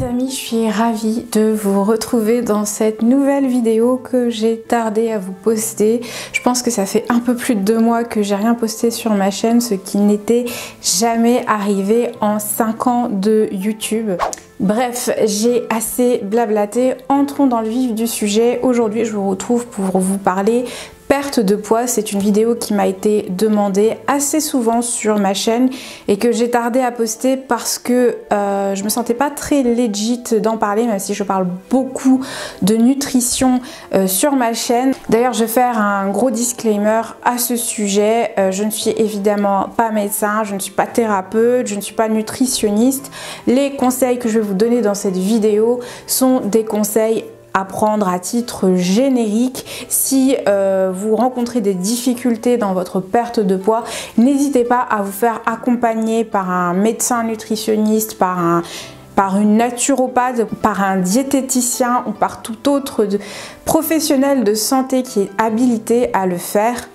les amis, je suis ravie de vous retrouver dans cette nouvelle vidéo que j'ai tardé à vous poster. Je pense que ça fait un peu plus de 2 mois que j'ai rien posté sur ma chaîne, ce qui n'était jamais arrivé en 5 ans de YouTube. Bref, j'ai assez blablaté, entrons dans le vif du sujet. Aujourd'hui, je vous retrouve pour vous parler perte de poids. C'est une vidéo qui m'a été demandée assez souvent sur ma chaîne et que j'ai tardé à poster parce que je me sentais pas très legit d'en parler, même si je parle beaucoup de nutrition sur ma chaîne. D'ailleurs, je vais faire un gros disclaimer à ce sujet. Je ne suis évidemment pas médecin, je ne suis pas thérapeute, je ne suis pas nutritionniste. Les conseils que je vais vous donner dans cette vidéo sont des conseils à prendre à titre générique. Si vous rencontrez des difficultés dans votre perte de poids, n'hésitez pas à vous faire accompagner par un médecin nutritionniste, par une naturopathe, par un diététicien ou par tout autre professionnel de santé qui est habilité à le faire.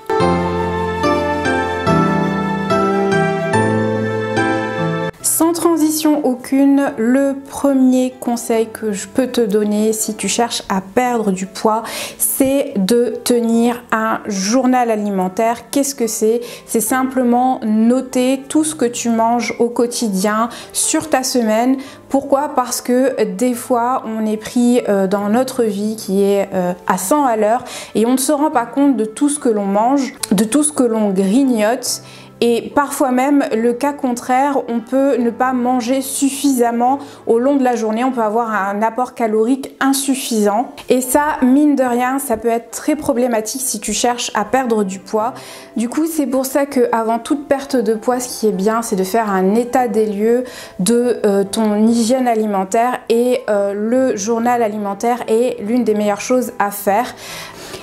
Sans transition aucune, le premier conseil que je peux te donner si tu cherches à perdre du poids, c'est de tenir un journal alimentaire. Qu'est-ce que c'est? C'est simplement noter tout ce que tu manges au quotidien sur ta semaine. Pourquoi? Parce que des fois, on est pris dans notre vie qui est à 100 à l'heure et on ne se rend pas compte de tout ce que l'on mange, de tout ce que l'on grignote. Et parfois même, le cas contraire, on peut ne pas manger suffisamment au long de la journée, on peut avoir un apport calorique insuffisant. Et ça, mine de rien, ça peut être très problématique si tu cherches à perdre du poids. Du coup, c'est pour ça qu'avant toute perte de poids, ce qui est bien, c'est de faire un état des lieux de ton hygiène alimentaire, et le journal alimentaire est l'une des meilleures choses à faire.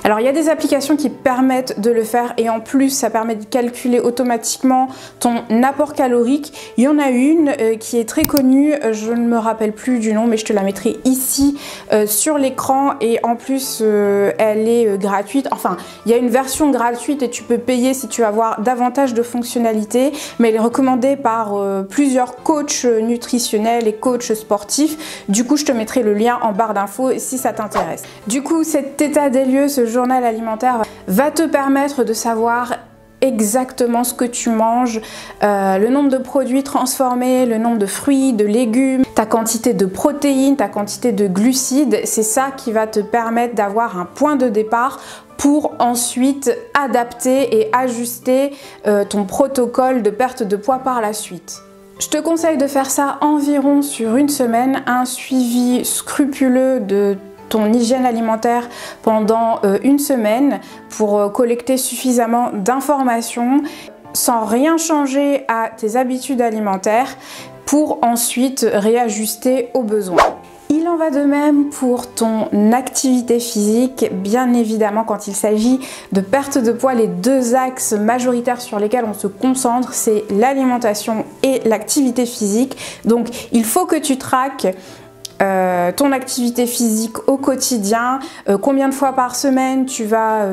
Alors il y a des applications qui permettent de le faire et en plus ça permet de calculer automatiquement ton apport calorique. Il y en a une qui est très connue, je ne me rappelle plus du nom mais je te la mettrai ici sur l'écran, et en plus elle est gratuite. Enfin, il y a une version gratuite et tu peux payer si tu veux avoir davantage de fonctionnalités, mais elle est recommandée par plusieurs coachs nutritionnels et coachs sportifs. Du coup je te mettrai le lien en barre d'infos si ça t'intéresse. Du coup cet état des lieux, ce journal alimentaire va te permettre de savoir exactement ce que tu manges, le nombre de produits transformés, le nombre de fruits, de légumes, ta quantité de protéines, ta quantité de glucides. C'est ça qui va te permettre d'avoir un point de départ pour ensuite adapter et ajuster ton protocole de perte de poids par la suite. Je te conseille de faire ça environ sur une semaine, un suivi scrupuleux de ton hygiène alimentaire pendant une semaine pour collecter suffisamment d'informations sans rien changer à tes habitudes alimentaires pour ensuite réajuster aux besoins. Il en va de même pour ton activité physique. Bien évidemment, quand il s'agit de perte de poids, les deux axes majoritaires sur lesquels on se concentre, c'est l'alimentation et l'activité physique. Donc il faut que tu traques ton activité physique au quotidien, combien de fois par semaine tu vas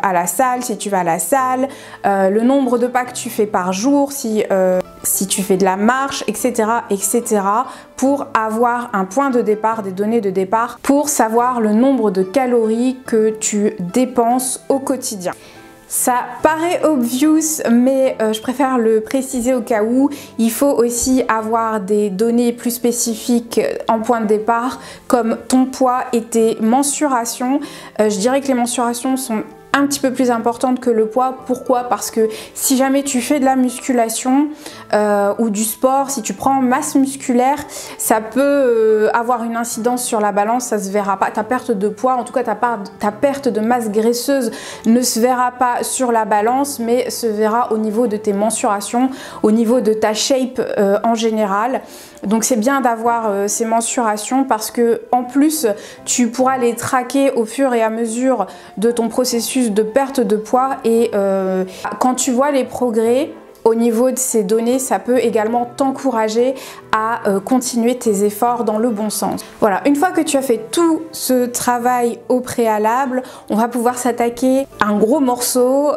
à la salle, si tu vas à la salle, le nombre de pas que tu fais par jour, si tu fais de la marche, etc., etc., pour avoir un point de départ, des données de départ, pour savoir le nombre de calories que tu dépenses au quotidien. Ça paraît obvious, mais je préfère le préciser au cas où. Il faut aussi avoir des données plus spécifiques en point de départ, comme ton poids et tes mensurations. Je dirais que les mensurations sont un petit peu plus importante que le poids. Pourquoi? Parce que si jamais tu fais de la musculation ou du sport, si tu prends masse musculaire, ça peut avoir une incidence sur la balance, ça se verra pas. Ta perte de poids, en tout cas ta perte de masse graisseuse ne se verra pas sur la balance, mais se verra au niveau de tes mensurations, au niveau de ta shape en général. Donc c'est bien d'avoir ces mensurations parce que en plus tu pourras les traquer au fur et à mesure de ton processus de perte de poids, et quand tu vois les progrès au niveau de ces données, ça peut également t'encourager à continuer tes efforts dans le bon sens. Voilà, une fois que tu as fait tout ce travail au préalable, on va pouvoir s'attaquer à un gros morceau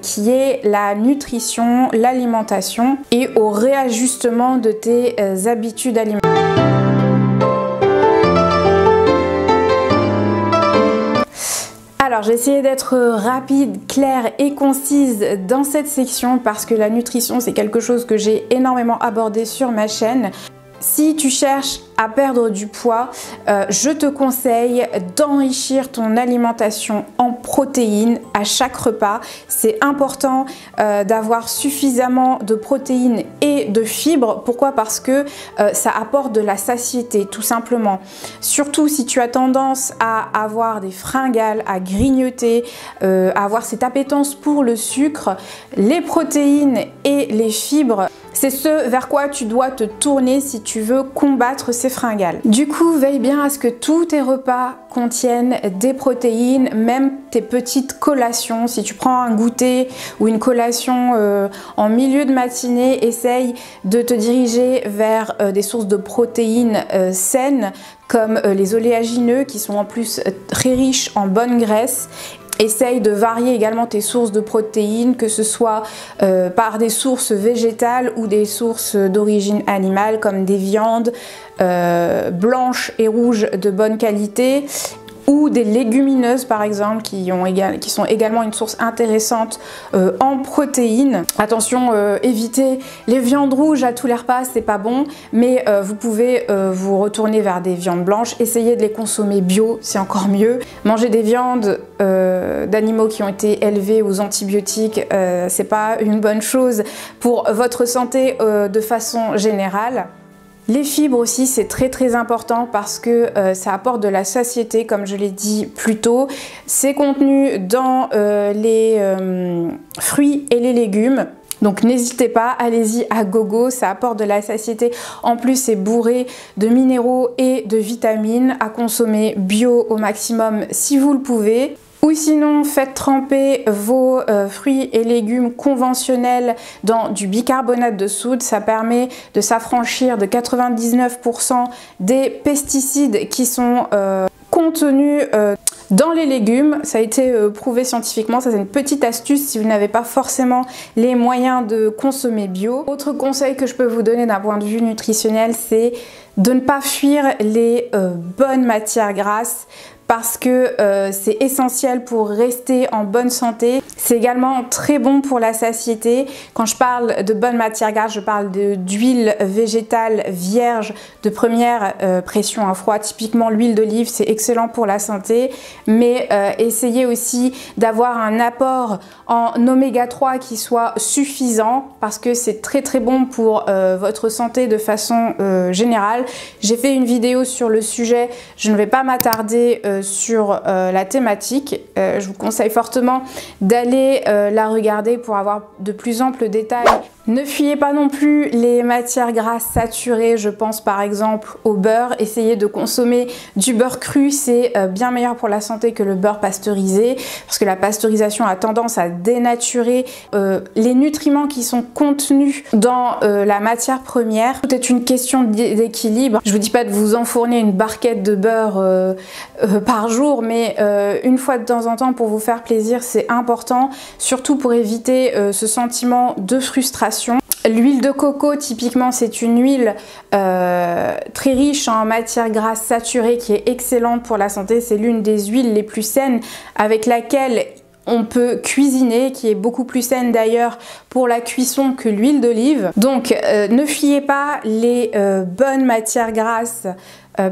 qui est la nutrition, l'alimentation et au réajustement de tes habitudes alimentaires. Alors j'ai essayé d'être rapide, claire et concise dans cette section parce que la nutrition c'est quelque chose que j'ai énormément abordé sur ma chaîne. Si tu cherches à perdre du poids, je te conseille d'enrichir ton alimentation en protéines à chaque repas. C'est important d'avoir suffisamment de protéines et de fibres. Pourquoi? Parce que ça apporte de la satiété, tout simplement. Surtout si tu as tendance à avoir des fringales, à grignoter, à avoir cette appétence pour le sucre, les protéines et les fibres, c'est ce vers quoi tu dois te tourner si tu veux combattre ces fringales. Du coup, veille bien à ce que tous tes repas contiennent des protéines, même tes petites collations. Si tu prends un goûter ou une collation en milieu de matinée, essaye de te diriger vers des sources de protéines saines comme les oléagineux qui sont en plus très riches en bonnes graisses. Essaye de varier également tes sources de protéines, que ce soit par des sources végétales ou des sources d'origine animale comme des viandes blanches et rouges de bonne qualité, ou des légumineuses par exemple qui sont également une source intéressante en protéines. Attention, évitez les viandes rouges à tous les repas, c'est pas bon, mais vous pouvez vous retourner vers des viandes blanches, essayez de les consommer bio, c'est encore mieux. Manger des viandes d'animaux qui ont été élevés aux antibiotiques, c'est pas une bonne chose pour votre santé de façon générale. Les fibres aussi, c'est très important parce que ça apporte de la satiété, comme je l'ai dit plus tôt. C'est contenu dans les fruits et les légumes. Donc n'hésitez pas, allez-y à gogo, ça apporte de la satiété. En plus, c'est bourré de minéraux et de vitamines, à consommer bio au maximum si vous le pouvez. Ou sinon, faites tremper vos fruits et légumes conventionnels dans du bicarbonate de soude. Ça permet de s'affranchir de 99% des pesticides qui sont contenus dans les légumes. Ça a été prouvé scientifiquement. Ça, c'est une petite astuce si vous n'avez pas forcément les moyens de consommer bio. Autre conseil que je peux vous donner d'un point de vue nutritionnel, c'est de ne pas fuir les bonnes matières grasses, parce que c'est essentiel pour rester en bonne santé. C'est également très bon pour la satiété. Quand je parle de bonne matière grasse, je parle d'huile végétale vierge de première pression à froid. Typiquement l'huile d'olive, c'est excellent pour la santé, mais essayez aussi d'avoir un apport en oméga 3 qui soit suffisant, parce que c'est très bon pour votre santé de façon générale. J'ai fait une vidéo sur le sujet, je ne vais pas m'attarder sur la thématique. Je vous conseille fortement d'aller la regarder pour avoir de plus amples détails. Ne fuyez pas non plus les matières grasses saturées, je pense par exemple au beurre. Essayez de consommer du beurre cru, c'est bien meilleur pour la santé que le beurre pasteurisé, parce que la pasteurisation a tendance à dénaturer les nutriments qui sont contenus dans la matière première. Tout est une question d'équilibre. Je vous dis pas de vous enfourner une barquette de beurre par jour, mais une fois de temps en temps pour vous faire plaisir, c'est important, surtout pour éviter ce sentiment de frustration. L'huile de coco, typiquement, c'est une huile très riche en matières grasses saturées qui est excellente pour la santé. C'est l'une des huiles les plus saines avec laquelle on peut cuisiner, qui est beaucoup plus saine d'ailleurs pour la cuisson que l'huile d'olive. Donc ne fuyez pas les bonnes matières grasses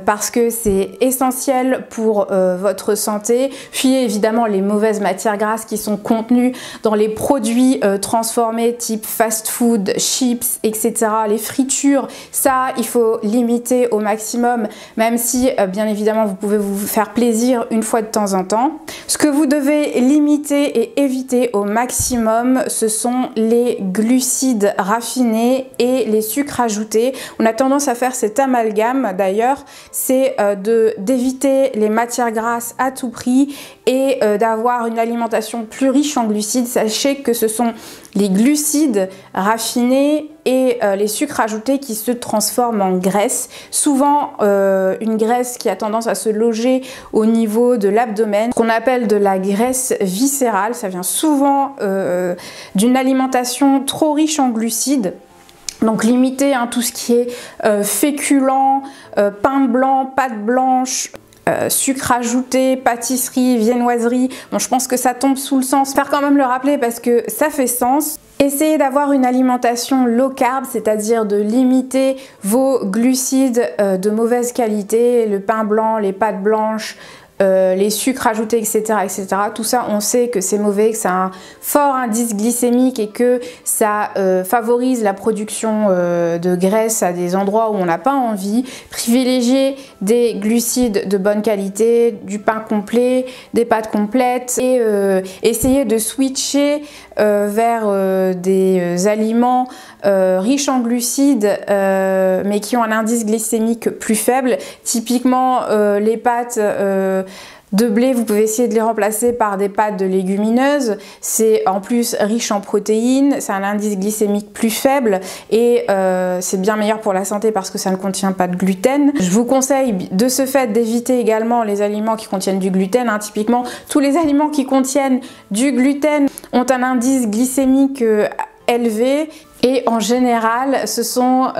parce que c'est essentiel pour votre santé. Fuyez évidemment les mauvaises matières grasses qui sont contenues dans les produits transformés type fast food, chips, etc. Les fritures, ça il faut limiter au maximum, même si bien évidemment vous pouvez vous faire plaisir une fois de temps en temps. Ce que vous devez limiter et éviter au maximum, ce sont les glucides raffinés et les sucres ajoutés. On a tendance à faire cet amalgame d'ailleurs, c'est d'éviter les matières grasses à tout prix et d'avoir une alimentation plus riche en glucides. Sachez que ce sont les glucides raffinés et les sucres ajoutés qui se transforment en graisse. Souvent une graisse qui a tendance à se loger au niveau de l'abdomen, qu'on appelle de la graisse viscérale. Ça vient souvent d'une alimentation trop riche en glucides. Donc limitez tout ce qui est féculent, pain blanc, pâte blanche, sucre ajouté, pâtisserie, viennoiserie. Bon, je pense que ça tombe sous le sens. Faire quand même le rappeler parce que ça fait sens. Essayez d'avoir une alimentation low carb, c'est-à-dire de limiter vos glucides de mauvaise qualité, le pain blanc, les pâtes blanches, les sucres ajoutés, etc., etc. Tout ça, on sait que c'est mauvais, que ça a un fort indice glycémique et que ça favorise la production de graisse à des endroits où on n'a pas envie. Privilégiez des glucides de bonne qualité, du pain complet, des pâtes complètes et essayez de switcher vers des aliments riches en glucides mais qui ont un indice glycémique plus faible. Typiquement les pâtes de blé, vous pouvez essayer de les remplacer par des pâtes de légumineuses. C'est en plus riche en protéines, c'est un indice glycémique plus faible et c'est bien meilleur pour la santé parce que ça ne contient pas de gluten. Je vous conseille de ce fait d'éviter également les aliments qui contiennent du gluten. Typiquement, tous les aliments qui contiennent du gluten ont un indice glycémique élevé et en général ce sont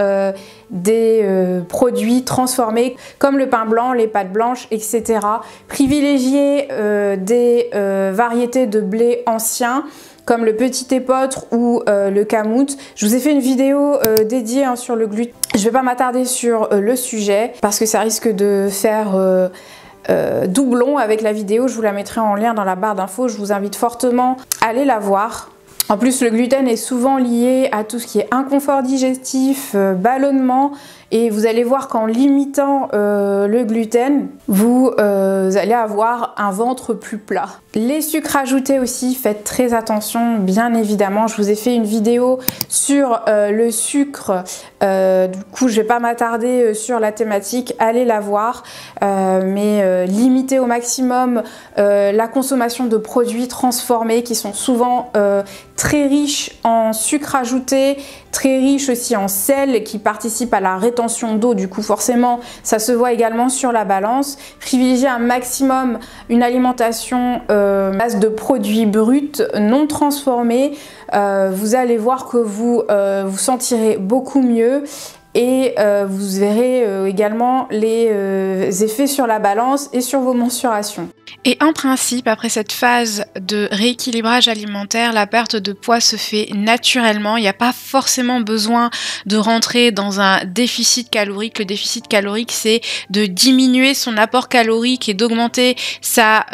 des produits transformés comme le pain blanc, les pâtes blanches, etc. Privilégiez des variétés de blé anciens comme le petit épeautre ou le kamut. Je vous ai fait une vidéo dédiée sur le gluten. Je ne vais pas m'attarder sur le sujet parce que ça risque de faire doublon avec la vidéo. Je vous la mettrai en lien dans la barre d'infos. Je vous invite fortement à aller la voir. En plus, le gluten est souvent lié à tout ce qui est inconfort digestif, ballonnement. Et vous allez voir qu'en limitant le gluten, vous allez avoir un ventre plus plat. Les sucres ajoutés aussi, faites très attention, bien évidemment. Je vous ai fait une vidéo sur le sucre. Du coup, je ne vais pas m'attarder sur la thématique, allez la voir. Mais limitez au maximum la consommation de produits transformés qui sont souvent très riches en sucre ajouté, très riches aussi en sel qui participent à la rétention d'eau. Du coup, forcément, ça se voit également sur la balance. Privilégiez un maximum une alimentation base de produits bruts, non transformés. Vous allez voir que vous vous sentirez beaucoup mieux. Et vous verrez également les effets sur la balance et sur vos mensurations. Et en principe, après cette phase de rééquilibrage alimentaire, la perte de poids se fait naturellement. Il n'y a pas forcément besoin de rentrer dans un déficit calorique. Le déficit calorique, c'est de diminuer son apport calorique et d'augmenter sa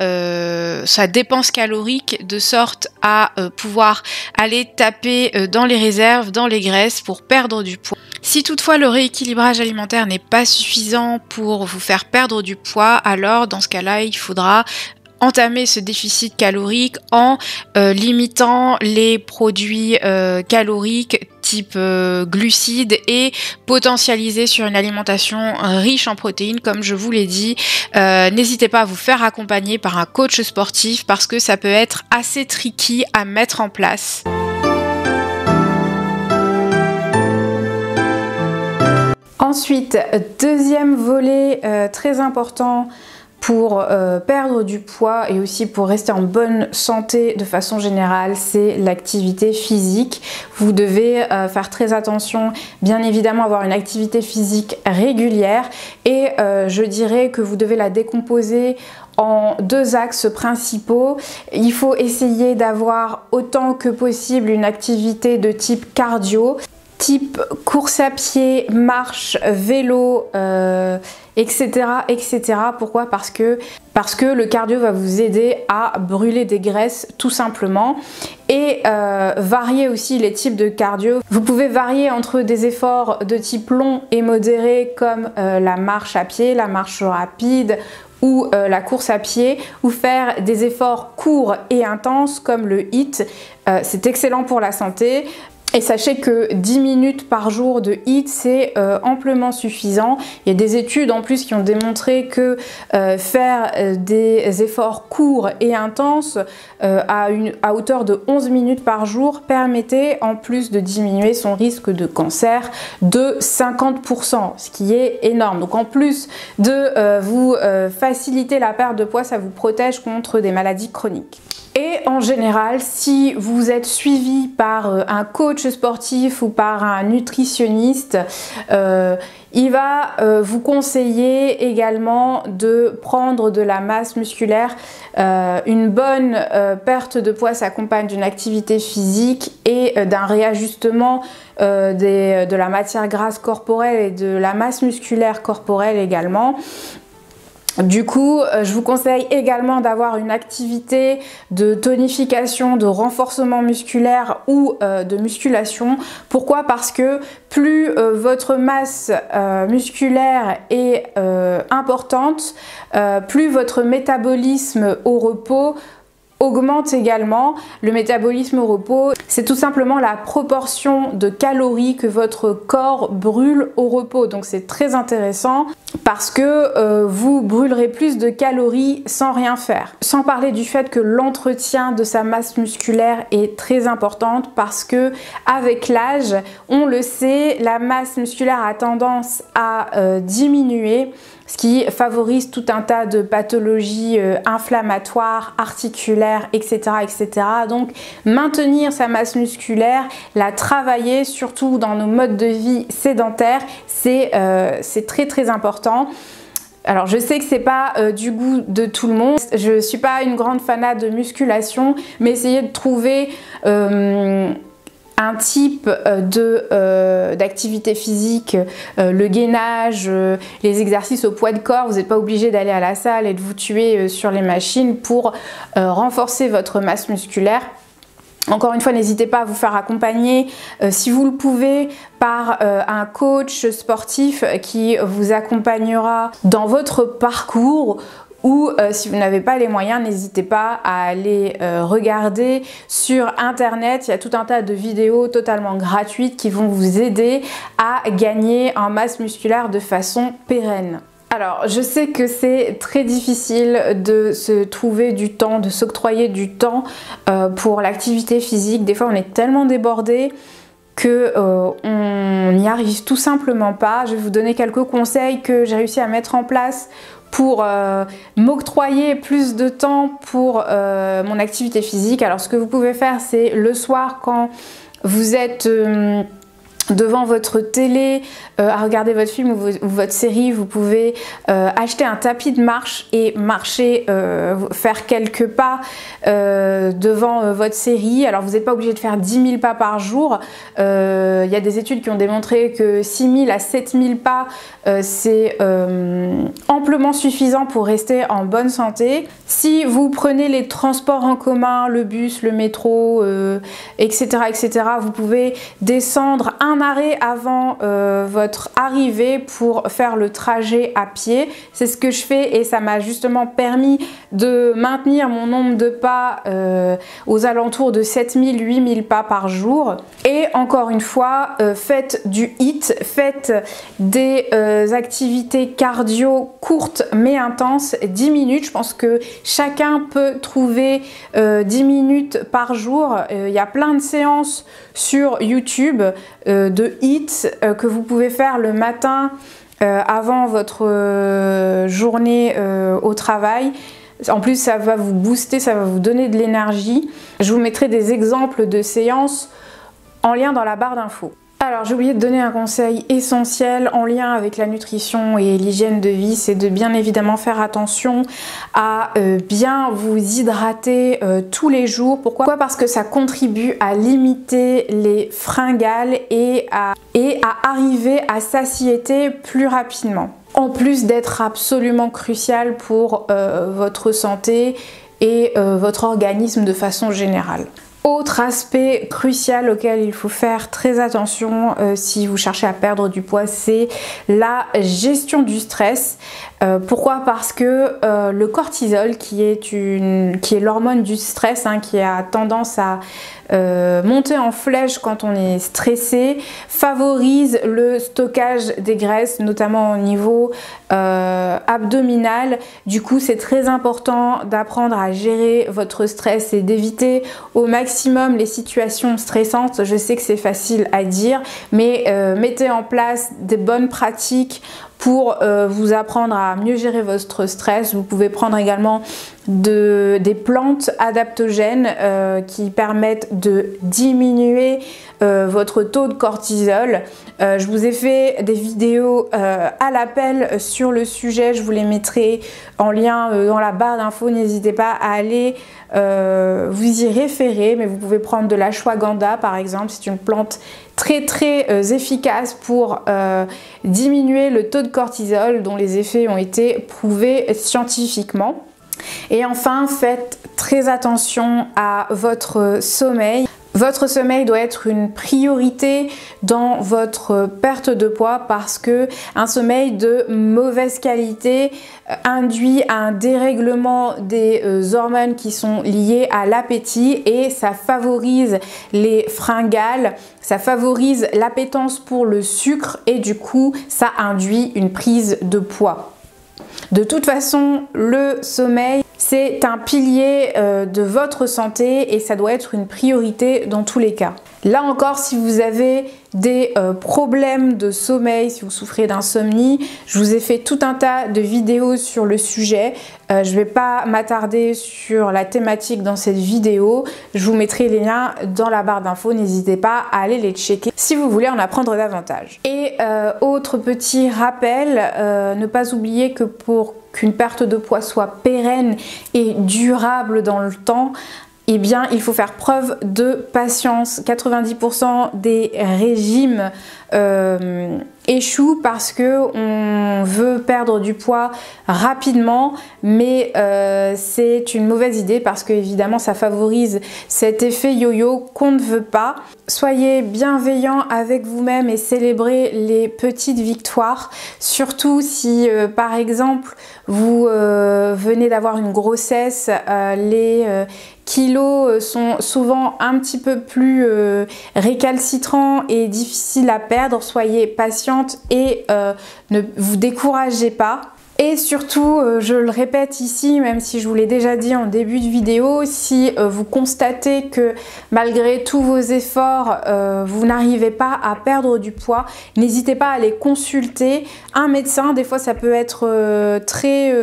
dépense calorique de sorte à pouvoir aller taper dans les réserves, dans les graisses pour perdre du poids. Si toutefois le rééquilibrage alimentaire n'est pas suffisant pour vous faire perdre du poids, alors dans ce cas-là, il faudra entamer ce déficit calorique en limitant les produits caloriques type glucides et potentialiser sur une alimentation riche en protéines comme je vous l'ai dit. N'hésitez pas à vous faire accompagner par un coach sportif parce que ça peut être assez tricky à mettre en place. Ensuite, deuxième volet très important pour perdre du poids et aussi pour rester en bonne santé de façon générale, c'est l'activité physique. Vous devez faire très attention, bien évidemment avoir une activité physique régulière et je dirais que vous devez la décomposer en deux axes principaux. Il faut essayer d'avoir autant que possible une activité de type cardio, type course à pied, marche, vélo, etc., etc. Pourquoi ? Parce que le cardio va vous aider à brûler des graisses tout simplement et varier aussi les types de cardio. Vous pouvez varier entre des efforts de type long et modéré comme la marche à pied, la marche rapide ou la course à pied, ou faire des efforts courts et intenses comme le HIIT. C'est excellent pour la santé. Et sachez que 10 minutes par jour de HIIT, c'est amplement suffisant. Il y a des études en plus qui ont démontré que faire des efforts courts et intenses à hauteur de 11 minutes par jour permettait en plus de diminuer son risque de cancer de 50%, ce qui est énorme. Donc en plus de vous faciliter la perte de poids, ça vous protège contre des maladies chroniques. Et en général, si vous êtes suivi par un coach sportif ou par un nutritionniste, Il va vous conseiller également de prendre de la masse musculaire. Une bonne perte de poids s'accompagne d'une activité physique et d'un réajustement de la matière grasse corporelle et de la masse musculaire corporelle également. Du coup, je vous conseille également d'avoir une activité de tonification, de renforcement musculaire ou de musculation. Pourquoi? Parce que plus votre masse musculaire est importante, plus votre métabolisme au repos augmente également. Le métabolisme au repos, c'est tout simplement la proportion de calories que votre corps brûle au repos. Donc c'est très intéressant parce que vous brûlerez plus de calories sans rien faire. Sans parler du fait que l'entretien de sa masse musculaire est très importante parce que avec l'âge, on le sait, la masse musculaire a tendance à diminuer, ce qui favorise tout un tas de pathologies inflammatoires, articulaires, etc., etc. Donc maintenir sa masse musculaire, la travailler, surtout dans nos modes de vie sédentaires, c'est très très important. Alors je sais que c'est pas du goût de tout le monde, je suis pas une grande fanat de musculation, mais essayez de trouver un type d'activité physique, le gainage, les exercices au poids de corps. Vous n'êtes pas obligé d'aller à la salle et de vous tuer sur les machines pour renforcer votre masse musculaire. Encore une fois, n'hésitez pas à vous faire accompagner, si vous le pouvez, par un coach sportif qui vous accompagnera dans votre parcours. Ou si vous n'avez pas les moyens, n'hésitez pas à aller regarder sur internet. Il y a tout un tas de vidéos totalement gratuites qui vont vous aider à gagner en masse musculaire de façon pérenne. Alors, je sais que c'est très difficile de se trouver du temps, de s'octroyer du temps pour l'activité physique. Des fois, on est tellement débordé que on n'y arrive tout simplement pas. Je vais vous donner quelques conseils que j'ai réussi à mettre en place pour m'octroyer plus de temps pour mon activité physique. Alors ce que vous pouvez faire, c'est le soir quand vous êtes devant votre télé à regarder votre film ou votre série, vous pouvez acheter un tapis de marche et marcher, faire quelques pas devant votre série. Alors vous n'êtes pas obligé de faire 10 000 pas par jour. Il y a des études qui ont démontré que 6 000 à 7 000 pas c'est amplement suffisant pour rester en bonne santé. Si vous prenez les transports en commun, le bus, le métro, etc., etc., vous pouvez descendre un arrêt avant votre arrivée pour faire le trajet à pied. C'est ce que je fais et ça m'a justement permis de maintenir mon nombre de pas aux alentours de 7 000, 8 000 pas par jour. Et encore une fois, faites du HIIT, faites des activités cardio courtes mais intenses, 10 minutes. Je pense que chacun peut trouver 10 minutes par jour. Il y a plein de séances sur YouTube de HIIT que vous pouvez faire le matin avant votre journée au travail. En plus, ça va vous booster, ça va vous donner de l'énergie. Je vous mettrai des exemples de séances en lien dans la barre d'infos. Alors j'ai oublié de donner un conseil essentiel en lien avec la nutrition et l'hygiène de vie, c'est de bien évidemment faire attention à bien vous hydrater tous les jours. Pourquoi? Parce que ça contribue à limiter les fringales et à arriver à satiété plus rapidement. En plus d'être absolument crucial pour votre santé et votre organisme de façon générale. Autre aspect crucial auquel il faut faire très attention si vous cherchez à perdre du poids, c'est la gestion du stress. Pourquoi? Parce que le cortisol, qui est l'hormone du stress, hein, qui a tendance à monter en flèche quand on est stressé, favorise le stockage des graisses, notamment au niveau abdominal. Du coup, c'est très important d'apprendre à gérer votre stress et d'éviter au maximum les situations stressantes. Je sais que c'est facile à dire, mais mettez en place des bonnes pratiques pour vous apprendre à mieux gérer votre stress. Vous pouvez prendre également des plantes adaptogènes qui permettent de diminuer votre taux de cortisol. Je vous ai fait des vidéos à l'appel sur le sujet, je vous les mettrai en lien dans la barre d'infos, n'hésitez pas à aller vous y référer, mais vous pouvez prendre de l'ashwagandha par exemple, c'est une plante très efficace pour diminuer le taux de cortisol dont les effets ont été prouvés scientifiquement. Et enfin, faites très attention à votre sommeil. Votre sommeil doit être une priorité dans votre perte de poids parce que un sommeil de mauvaise qualité induit un dérèglement des hormones qui sont liées à l'appétit et ça favorise les fringales, ça favorise l'appétence pour le sucre et du coup ça induit une prise de poids. De toute façon, le sommeil, c'est un pilier de votre santé et ça doit être une priorité dans tous les cas. Là encore, si vous avez des problèmes de sommeil, si vous souffrez d'insomnie, je vous ai fait tout un tas de vidéos sur le sujet. Je ne vais pas m'attarder sur la thématique dans cette vidéo. Je vous mettrai les liens dans la barre d'infos. N'hésitez pas à aller les checker si vous voulez en apprendre davantage. Et autre petit rappel, ne pas oublier que pour qu'une perte de poids soit pérenne et durable dans le temps, eh bien, il faut faire preuve de patience. 90% des régimes échouent parce que on veut perdre du poids rapidement, mais c'est une mauvaise idée parce que évidemment ça favorise cet effet yo-yo qu'on ne veut pas. Soyez bienveillant avec vous-même et célébrez les petites victoires, surtout si par exemple vous venez d'avoir une grossesse, les kilos sont souvent un petit peu plus récalcitrants et difficiles à perdre. Soyez patiente et ne vous découragez pas. Et surtout, je le répète ici, même si je vous l'ai déjà dit en début de vidéo, si vous constatez que malgré tous vos efforts, vous n'arrivez pas à perdre du poids, n'hésitez pas à aller consulter un médecin. Des fois, ça peut être très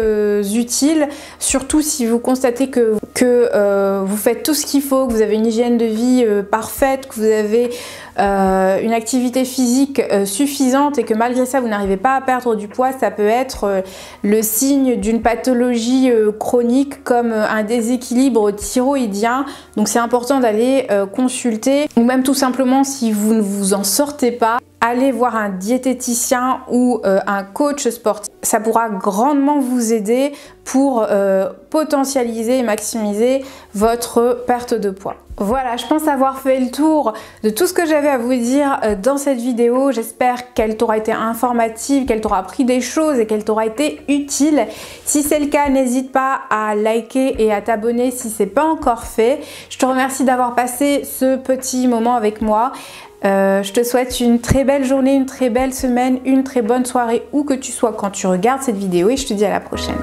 utile, surtout si vous constatez que vous faites tout ce qu'il faut, que vous avez une hygiène de vie parfaite, que vous avez une activité physique suffisante et que malgré ça vous n'arrivez pas à perdre du poids. Ça peut être le signe d'une pathologie chronique comme un déséquilibre thyroïdien, donc c'est important d'aller consulter, ou même tout simplement si vous ne vous en sortez pas, allez voir un diététicien ou un coach sportif. Ça pourra grandement vous aider pour potentialiser et maximiser votre perte de poids. Voilà, je pense avoir fait le tour de tout ce que j'avais à vous dire dans cette vidéo. J'espère qu'elle t'aura été informative, qu'elle t'aura appris des choses et qu'elle t'aura été utile. Si c'est le cas, n'hésite pas à liker et à t'abonner si ce n'est pas encore fait. Je te remercie d'avoir passé ce petit moment avec moi. Je te souhaite une très belle journée, une très belle semaine, une très bonne soirée où que tu sois quand tu regardes cette vidéo et je te dis à la prochaine.